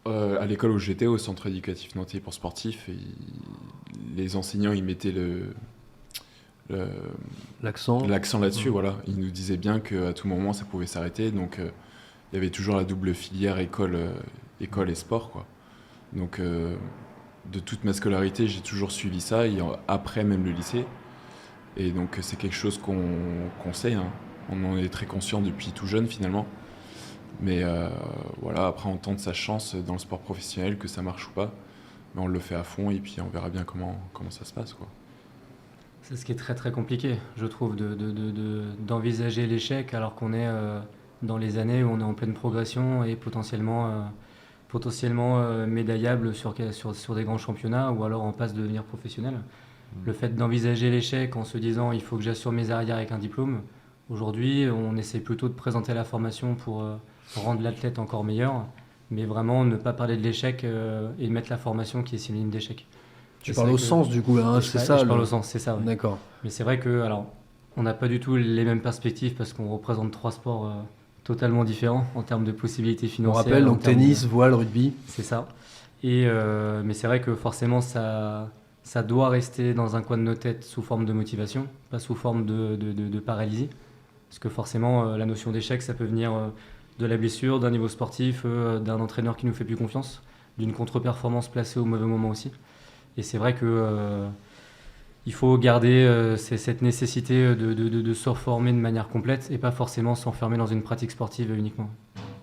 À l'école où j'étais, au centre éducatif nantais pour sportifs, les enseignants ils mettaient le- L'accent. l'accent là-dessus. Mm. Voilà. Ils nous disaient bien qu'à tout moment ça pouvait s'arrêter. Donc il y avait toujours la double filière école et sport, quoi. Donc de toute ma scolarité, j'ai toujours suivi ça, après même le lycée. Et donc c'est quelque chose qu'on sait, hein. On en est très conscient depuis tout jeune finalement. Mais voilà, après on tente sa chance dans le sport professionnel, que ça marche ou pas. Mais on le fait à fond et puis on verra bien comment ça se passe, quoi. C'est ce qui est très très compliqué, je trouve, d'envisager l'échec alors qu'on est dans les années où on est en pleine progression et potentiellement médaillable sur des grands championnats ou alors en passe de devenir professionnel. Le fait d'envisager l'échec en se disant il faut que j'assure mes arrières avec un diplôme, aujourd'hui on essaie plutôt de présenter la formation pour rendre l'athlète encore meilleur, mais vraiment ne pas parler de l'échec et mettre la formation qui est synonyme d'échec. Tu Et c'est parles vrai au que- sens du coup, hein, et c'est je, ça. je parle au sens, c'est ça. Ouais. D'accord. Mais c'est vrai que, alors, on n'a pas du tout les mêmes perspectives parce qu'on représente trois sports totalement différents en termes de possibilités On financières. rappelle en donc termes tennis, voile, rugby. C'est ça. Mais c'est vrai que forcément, ça doit rester dans un coin de nos têtes sous forme de motivation, pas sous forme de paralysie. Parce que forcément, la notion d'échec, ça peut venir de la blessure, d'un niveau sportif, d'un entraîneur qui nous fait plus confiance, d'une contre-performance placée au mauvais moment aussi. Et c'est vrai que il faut garder cette nécessité de se reformer de manière complète et pas forcément s'enfermer dans une pratique sportive uniquement.